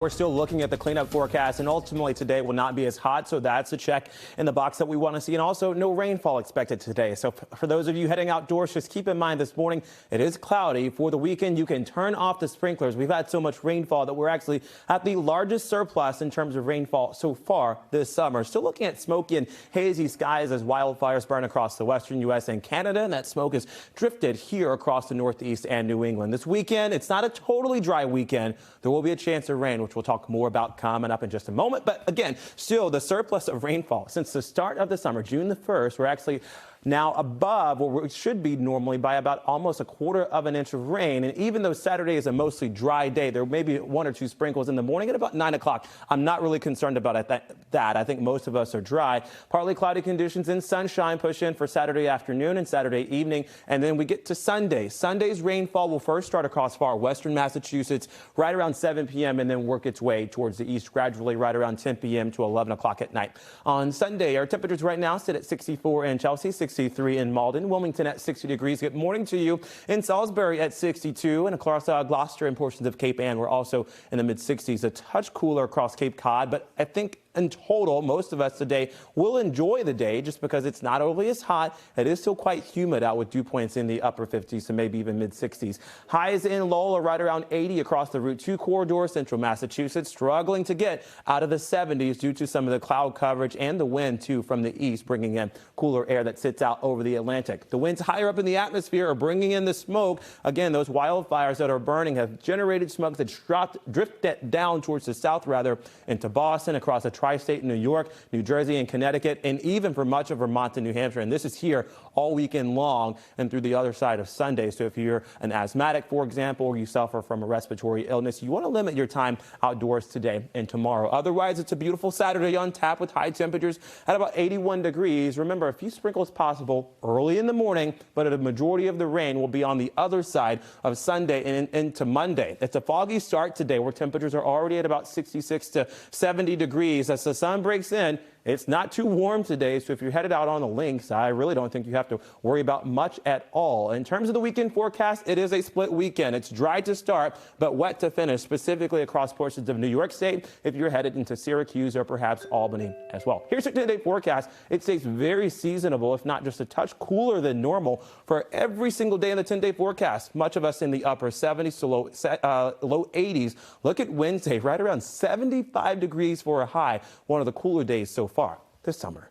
We're still looking at the cleanup forecast, and ultimately today will not be as hot, so that's a check in the box that we want to see. And also no rainfall expected today. So for those of you heading outdoors, just keep in mind this morning it is cloudy. For the weekend, you can turn off the sprinklers. We've had so much rainfall that we're actually at the largest surplus in terms of rainfall so far this summer. Still looking at smoky and hazy skies as wildfires burn across the western U.S. and Canada, and that smoke is drifted here across the Northeast and New England. This weekend, it's not a totally dry weekend. There will be a chance of rain, which we'll talk more about coming up in just a moment. But again, still the surplus of rainfall since the start of the summer, June the 1st, we're actually now above where it should be normally by about almost 1/4 of an inch of rain. And even though Saturday is a mostly dry day, there may be 1 or 2 sprinkles in the morning at about 9 o'clock. I'm not really concerned about that. I think most of us are dry. Partly cloudy conditions and sunshine push in for Saturday afternoon and Saturday evening. And then we get to Sunday. Sunday's rainfall will first start across far western Massachusetts right around 7 p.m. and then work its way towards the east gradually right around 10 p.m. to 11 o'clock at night. On Sunday, our temperatures right now sit at 64 in Chelsea, 63 in Malden, Wilmington at 60 degrees. Good morning to you in Salisbury at 62, and across Gloucester and portions of Cape Ann. We're also in the mid-60s, a touch cooler across Cape Cod, but I think in total, most of us today will enjoy the day just because it's not overly as hot. It is still quite humid out with dew points in the upper 50s to maybe even mid-60s. Highs in Lowell are right around 80 across the Route 2 corridor, central Massachusetts, struggling to get out of the 70s due to some of the cloud coverage and the wind, too, from the east, bringing in cooler air that sits out over the Atlantic. The winds higher up in the atmosphere are bringing in the smoke. Again, those wildfires that are burning have generated smoke that's drifted down towards the south, rather, into Boston, across the tri-state in New York, New Jersey, and Connecticut, and even for much of Vermont and New Hampshire. And this is here all weekend long and through the other side of Sunday. So if you're an asthmatic, for example, or you suffer from a respiratory illness, you want to limit your time outdoors today and tomorrow. Otherwise, it's a beautiful Saturday on tap with high temperatures at about 81 degrees. Remember, a few sprinkles possible early in the morning, but a majority of the rain will be on the other side of Sunday and into Monday. It's a foggy start today where temperatures are already at about 66 to 70 degrees. As the sun breaks in, it's not too warm today, so if you're headed out on the links, I really don't think you have to worry about much at all. In terms of the weekend forecast, it is a split weekend. It's dry to start, but wet to finish, specifically across portions of New York State if you're headed into Syracuse or perhaps Albany as well. Here's your 10-day forecast. It stays very seasonable, if not just a touch cooler than normal for every single day in the 10-day forecast. Much of us in the upper 70s to low 80s. Look at Wednesday, right around 75 degrees for a high, one of the cooler days so far this summer.